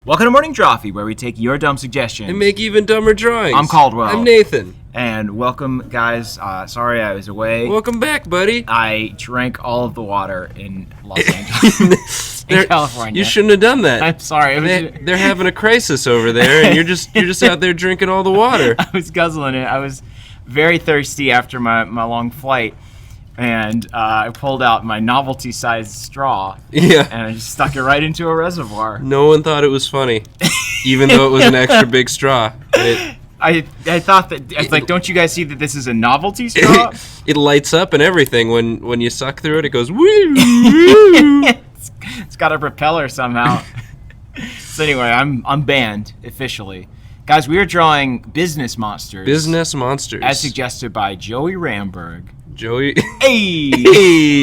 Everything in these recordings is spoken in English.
Welcome to Morning Drawfee, where we take your dumb suggestions and make even dumber drawings. I'm Caldwell. I'm Nathan. And welcome, guys. Sorry I was away. Welcome back, buddy. I drank all of the water in Los Angeles, in California. You shouldn't have done that. I'm sorry. They're having a crisis over there, and you're just out there drinking all the water. I was guzzling it. I was very thirsty after my long flight. And I pulled out my novelty-sized straw, and I just stuck it right into a reservoir. No one thought it was funny, even though it was an extra big straw. I thought that, it's like, don't you guys see that this is a novelty straw? It lights up and everything. When you suck through it, it goes, woo! It's got a propeller somehow. So anyway, I'm banned, officially. Guys, we are drawing business monsters. Business monsters. As suggested by Joey Ramberg. Joey. Hey!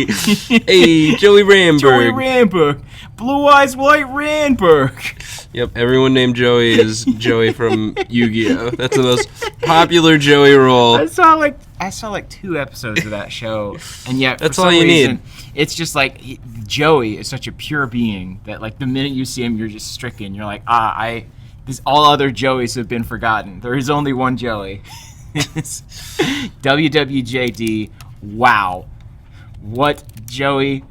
Hey, Joey Ramberg. Joey Ramberg. Blue Eyes White Ramberg. Yep, everyone named Joey is Joey from Yu-Gi-Oh! That's the most popular Joey role. I saw like 2 episodes of that show, and yet that's for some all you reason, need. It's just like Joey is such a pure being that like the minute you see him, you're just stricken. You're like, all other Joeys have been forgotten. There is only one Joey. WWJD. Wow. What Joey,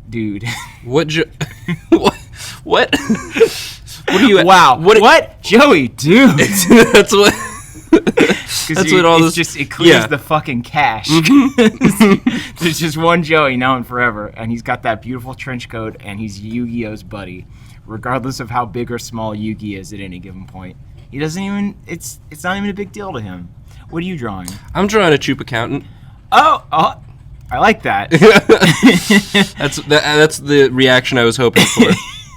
dude? What? What are you? Wow. What Joey, dude? That's what. That's what all this. It clears the fucking cache. Mm-hmm. There's just one Joey now and forever, and he's got that beautiful trench coat, and he's Yu-Gi-Oh's buddy, regardless of how big or small Yu-Gi is at any given point. He doesn't even. It's not even a big deal to him. What are you drawing? I'm drawing a Chupa Accountant. Oh, I like that. That's the reaction I was hoping for.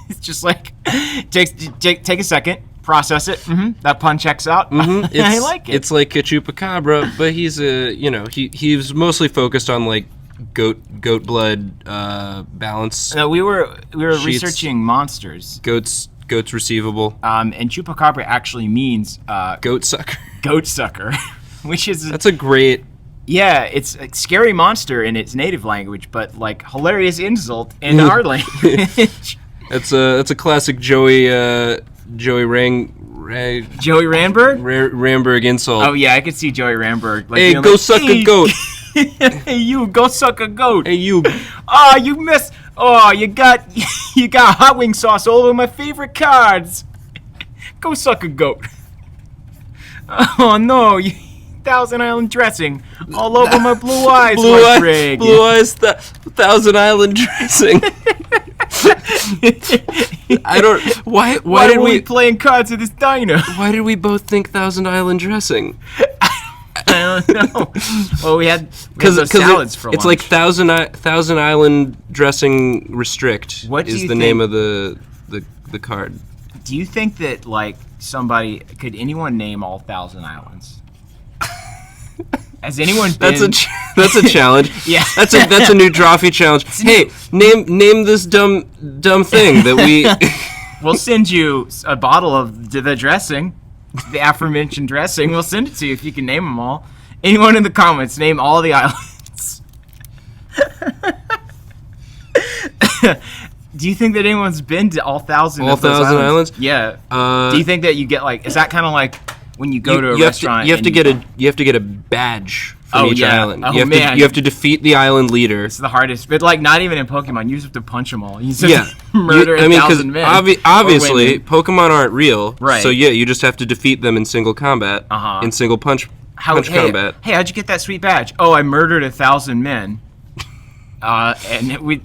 It's just like take a second, process it. Mm-hmm. That pun checks out. Mm-hmm. I like it. It's like a Chupacabra, but he's he's mostly focused on like goat blood balance. No, we were researching monsters. Goats receivable. And Chupacabra actually means goat sucker. Goat sucker, which is that's a great. Yeah, it's a scary monster in its native language, but like hilarious insult in our language. That's a classic Joey Ramberg Ramberg insult. Oh yeah, I could see Joey Ramberg. Like, hey, go suck a goat. Hey, you go suck a goat. Hey, you. Oh, you missed. Oh, you got hot wing sauce all over my favorite cards. Go suck a goat. Oh no, Thousand Island dressing all over my blue eyes. Blue eyes, Thousand Island dressing. I don't. Why did we playing cards at this diner? Why did we both think Thousand Island dressing? I don't know. Well, we had those salads for lunch. It's like Thousand Island dressing restrict. What is the name of the card? Do you think that like could anyone name all 1,000 islands? Has anyone been? That's a challenge. Yeah, that's a new Drawfee challenge. Hey, name this dumb thing that we. We'll send you a bottle of the dressing, the aforementioned dressing. We'll send it to you if you can name them all. Anyone in the comments, name all the islands. Do you think that anyone's been to all 1,000? All 1,000 islands? Yeah. Do you think that you get like? Is that kind of like when you go to a restaurant? You have to get a badge from each island. Oh, you have to defeat the island leader. It's the hardest, but like not even in Pokemon. You just have to punch them all. You just have to murder 1,000 men. Obviously, Pokemon aren't real. Right. So yeah, you just have to defeat them in single combat. In single punch combat. Hey, how'd you get that sweet badge? Oh, I murdered 1,000 men. You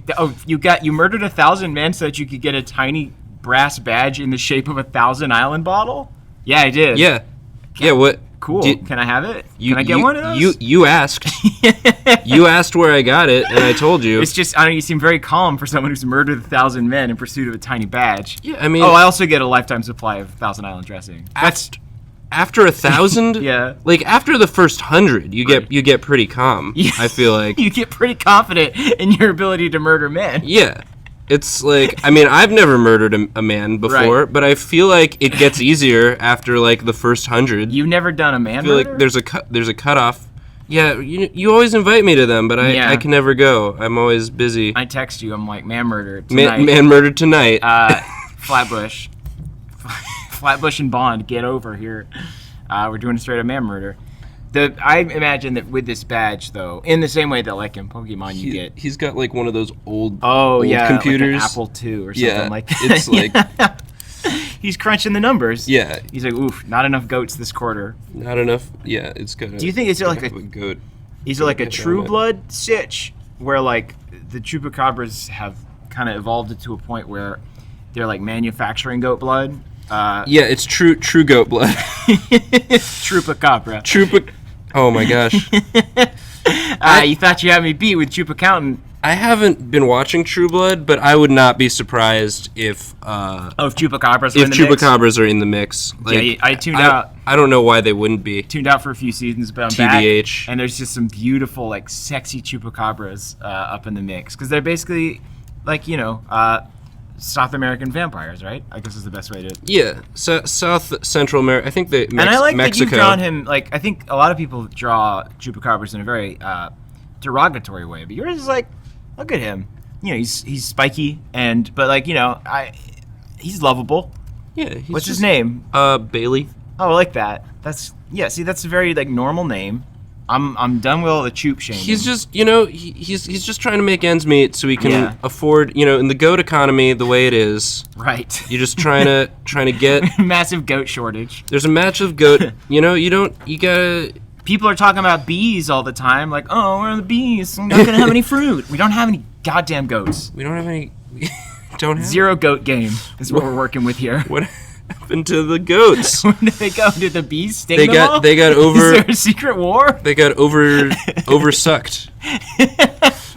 murdered 1,000 men so that you could get a tiny brass badge in the shape of a 1,000 Island bottle? Yeah, I did. Yeah. Yeah, what? Cool. Can I have it? Can I get one of those? You asked. You asked where I got it, and I told you. It's just, I don't know, you seem very calm for someone who's murdered 1,000 men in pursuit of a tiny badge. Yeah, I mean. Oh, I also get a lifetime supply of 1,000 Island dressing. After 1,000, yeah. Like after the first 100, you get pretty calm. Yeah. I feel like you get pretty confident in your ability to murder men. Yeah, it's like I mean I've never murdered a man before, but I feel like it gets easier after like the first 100. You've never done a man? I feel murder? Like there's a cutoff. Yeah, you always invite me to them, but I can never go. I'm always busy. I text you. I'm like man murder tonight. Man murdered tonight. Flatbush. Flatbush and Bond, get over here. We're doing a straight up man murder. I imagine that with this badge, though, in the same way that like in Pokemon you get. He's got like one of those old like computers. an Apple II or something like that. It's like he's crunching the numbers. Yeah. He's like, oof, not enough goats this quarter. Not enough. Yeah, it's gonna. Do you think is it like a goat? Is it like a True Blood sitch where like the Chupacabras have kind of evolved it to a point where they're like manufacturing goat blood? Yeah, it's true goat blood. Chupacabra. Oh my gosh. You thought you had me beat with Chupacountant. I haven't been watching True Blood, but I would not be surprised if if Chupacabras are in the mix. Like, yeah, I tuned out. I don't know why they wouldn't be. Tuned out for a few seasons, but I'm TBH. back. And there's just some beautiful, like, sexy Chupacabras up in the mix. Because they're basically, like, South American vampires, right? I guess is the best way to... Yeah, South Central America. I think and I like Mexico. that you've drawn him, like, I think a lot of people draw Chupacabras in a very derogatory way. But yours is like, look at him. He's spiky, but, like, he's lovable. Yeah. What's his name? Bailey. Oh, I like that. That's a very, like, normal name. I'm done with all the choop shaming. He's just, he's just trying to make ends meet so he can afford, in the goat economy the way it is. Right. You're just trying to get massive goat shortage. There's a massive goat. You gotta. People are talking about bees all the time. Like, oh, where are the bees? We're not gonna have any fruit. We don't have any goddamn goats. We don't have any. Don't have zero goat game is what we're working with here. What happened to the goats? Where did they go? Did the bees sting them all? They got over. Is there a secret war? They got oversucked.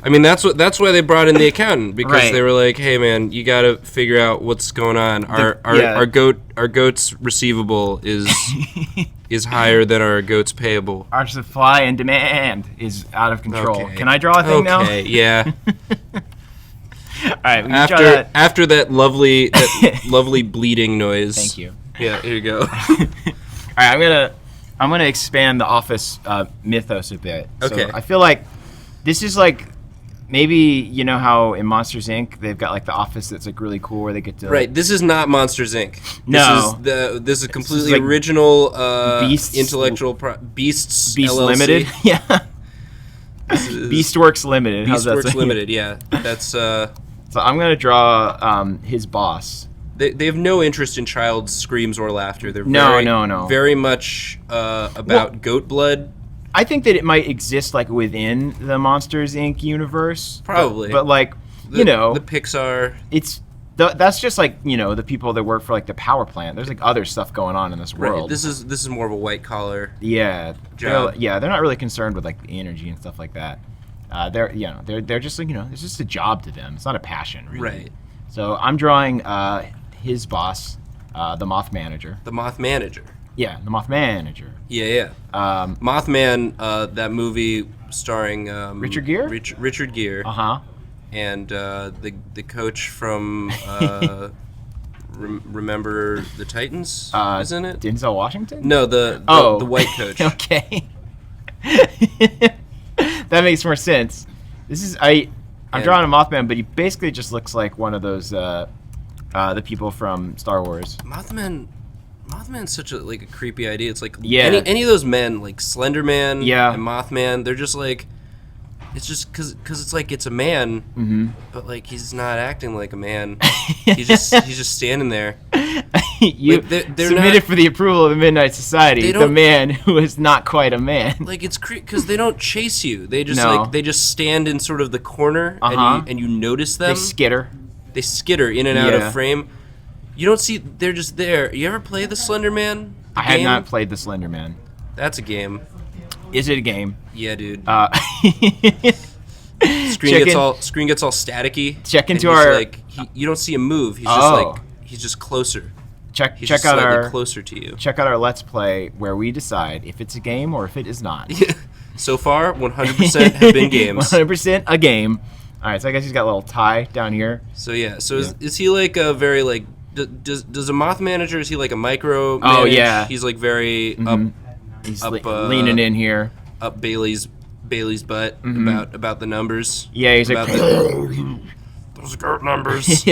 I mean, that's why they brought in the accountant, because they were like, "Hey, man, you got to figure out what's going on. Our goat's receivable is higher than our goat's payable. Our supply and demand is out of control. Okay. Can I draw a thing now? Okay, yeah." All right. After that lovely bleeding noise. Thank you. Yeah, here you go. All right, I'm gonna expand the Office mythos a bit. Okay. So I feel like this is like maybe how in Monsters Inc. they've got like the office that's like really cool where they get to This is not Monsters Inc. No. This is completely like original Beasts Beasts Beast LLC. Limited. Yeah. Beastworks Limited. Beastworks Limited. Yeah, that's. So I'm gonna draw his boss. They have no interest in child screams or laughter. They're no. very much about goat blood. I think that it might exist like within the Monsters Inc. universe. Probably. But like the Pixar. That's just like the people that work for like the power plant. There's like other stuff going on in this world. Right. This is more of a white collar. Yeah. Job. They're not really concerned with like the energy and stuff like that. They're just like it's just a job to them. It's not a passion, really. Right. So I'm drawing his boss, the Moth Manager. The Moth Manager. Yeah, the Moth Manager. Yeah. Mothman, that movie starring Richard Gere. Richard Gere. And the coach from Remember the Titans, isn't it? Denzel Washington? No, the white coach. Okay. That makes more sense. I'm drawing a Mothman, but he basically just looks like one of those the people from Star Wars. Mothman's such a creepy idea. It's like any of those men, like Slender Man and Mothman, they're just like, it's just because it's like it's a man, but like he's not acting like a man. he's just standing there. They're submitted for the approval of the Midnight Society. The man who is not quite a man. Like it's because they don't chase you. They just they just stand in sort of the corner and you notice them. They skitter in and out of frame. You don't see. They're just there. You ever play the Slender Man? I have not played the Slender Man. That's a game. Is it a game? Yeah, dude. Screen gets all staticky. Check into our. You don't see him move. He's he's just closer. Check out our closer to you. Check out our Let's Play where we decide if it's a game or if it is not. So far, 100% have been games. 100% a game. All right, so I guess he's got a little tie down here. So yeah, is he like a very like does a Moth Manager, is he like a micro? Oh yeah, he's like very He's leaning in here. Up Bailey's butt about the numbers. Yeah, he's like those goat numbers.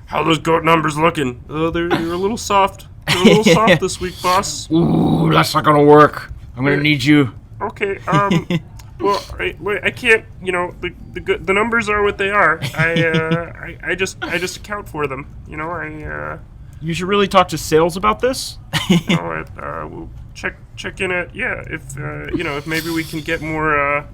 How those goat numbers looking? Oh, they're a little soft. You're a little soft this week, boss. Ooh, that's not gonna work. I'm gonna need you. Okay. Well, I can't. You know, the numbers are what they are. I just account for them. You know, You should really talk to sales about this. You know, we'll check in at if you know, if maybe we can get more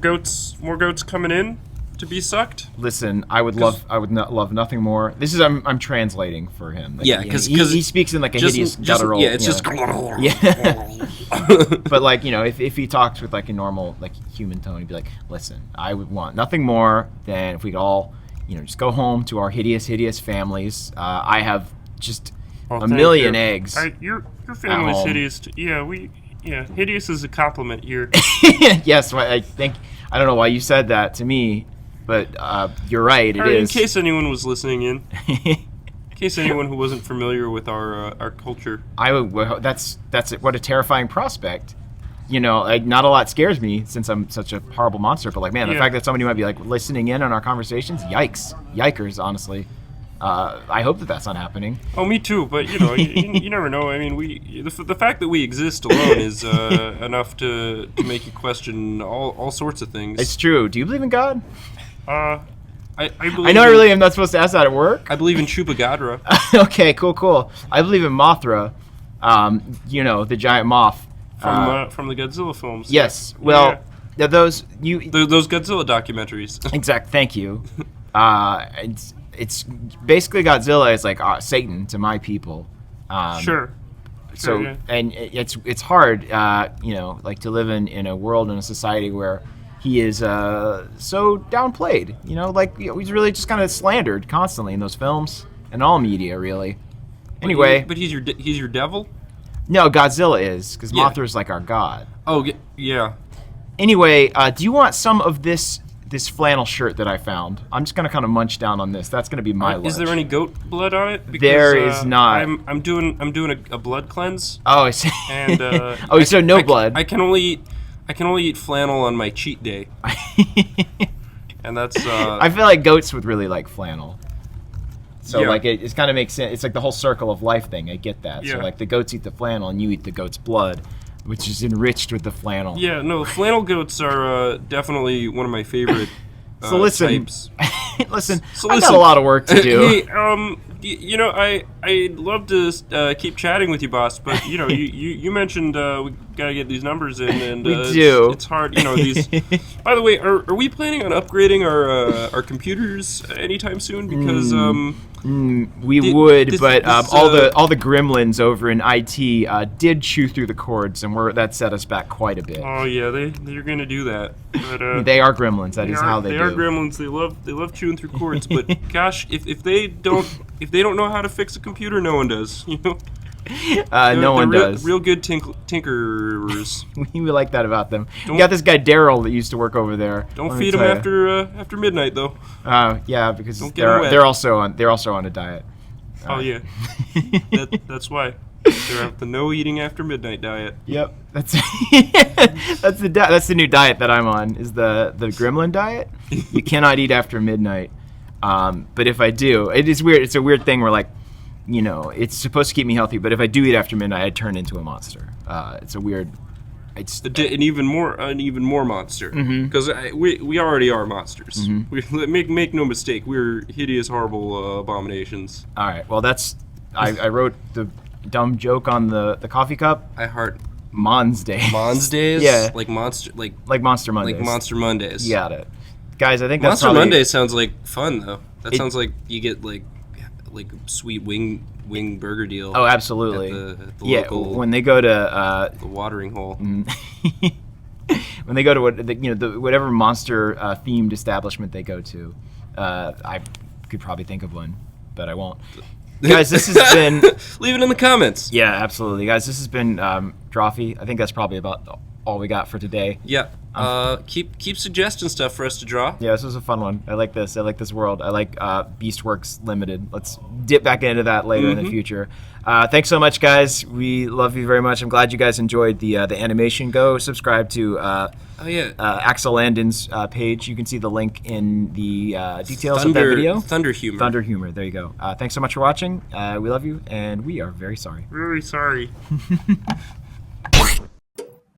goats coming in to be sucked. Listen, I would love nothing more. This is I'm translating for him. Yeah, because he speaks in like a hideous guttural. Yeah, it's just. Yeah. But like, you know, if he talks with like a normal like human tone, he'd be like, listen, I would want nothing more than if we could all, you know, just go home to our hideous families. I have just a million eggs. Your family's hideous. Hideous is a compliment here. Yes, I think I don't know why you said that to me, but you're right. It is. In case anyone was listening in. In case anyone who wasn't familiar with our culture. That's it. What a terrifying prospect. You know, like, not a lot scares me since I'm such a horrible monster. But like, man, the fact that somebody might be like listening in on our conversations, yikers, honestly. I hope that that's not happening. Oh, me too. But you know, you never know. I mean, the fact that we exist alone is enough to make you question all sorts of things. It's true. Do you believe in God? I believe. I know I really am not supposed to ask that at work. I believe in Chupacabra. Okay, cool. I believe in Mothra. You know, the giant moth from the Godzilla films. Yes. Well, those Godzilla documentaries. Exact. Thank you. It's basically Godzilla is like Satan to my people. Sure. So yeah. And it's hard, you know, like to live in a world and a society where he is so downplayed. You know, like he's really just kind of slandered constantly in those films and all media, really. Anyway, but he's your devil. No, Godzilla is, because Mothra's like our god. Oh yeah. Anyway, do you want some of this flannel shirt that I found? I'm just gonna kind of munch down on this. That's gonna be my lunch. Is there any goat blood on it? Because, there is not. I'm doing a blood cleanse. Oh, I see. And so no blood. I can only eat flannel on my cheat day. And that's. I feel like goats would really like flannel. So like it kind of makes sense. It's like the whole circle of life thing. I get that. Yeah. So like the goats eat the flannel and you eat the goat's blood, which is enriched with the flannel. Yeah, no, flannel goats are definitely one of my favorite so listen, types. listen, I got a lot of work to do. Hey, you know, I'd love to keep chatting with you, boss, but you know, you mentioned we gotta get these numbers in, and we do. It's hard, you know. These. By the way, are we planning on upgrading our computers anytime soon? Because we would, but all the gremlins over in IT did chew through the cords, and that set us back quite a bit. Oh yeah, they're gonna do that. But, they are gremlins. That is how they do. They are gremlins. They love chewing through cords. But gosh, if they don't know how to fix a computer, no one does. You know. No one does. Real good tinkerers. We like that about them. You got this guy Daryl that used to work over there. Don't feed them after midnight though. Yeah, because they're also on a diet. Oh yeah, that's why they're on the no eating after midnight diet. Yep, that's the new diet that I'm on. Is the gremlin diet. You cannot eat after midnight. But if I do, it is weird. It's a weird thing where like, you know, it's supposed to keep me healthy, but if I do eat after midnight, I turn into a monster. It's a weird. It's an even more monster, because we already are monsters. We make no mistake, we're hideous, horrible abominations. All right, well I wrote the dumb joke on the coffee cup. I heart Mons Days. Mons Days? Yeah, like Monster Mondays. Like Monster Mondays. You got it, guys. I think that's Monster Mondays sounds like fun though. That sounds like you get like sweet wing burger deal. Oh, absolutely. At the local, when they go to the watering hole. When they go to whatever monster themed establishment they go to, I could probably think of one, but I won't. Guys, this has been. Leave it in the comments. Yeah, absolutely, guys. This has been Drawfee. I think that's probably about all we got for today. Yeah. Keep suggesting stuff for us to draw. Yeah, this was a fun one. I like this. I like this world. I like Beastworks Limited. Let's dip back into that later in the future. Thanks so much, guys. We love you very much. I'm glad you guys enjoyed the animation. Go subscribe to Axel Landon's page. You can see the link in the details of that video. Thunder Humor. Thunder Humor. There you go. Thanks so much for watching. We love you, and we are very sorry. Really sorry.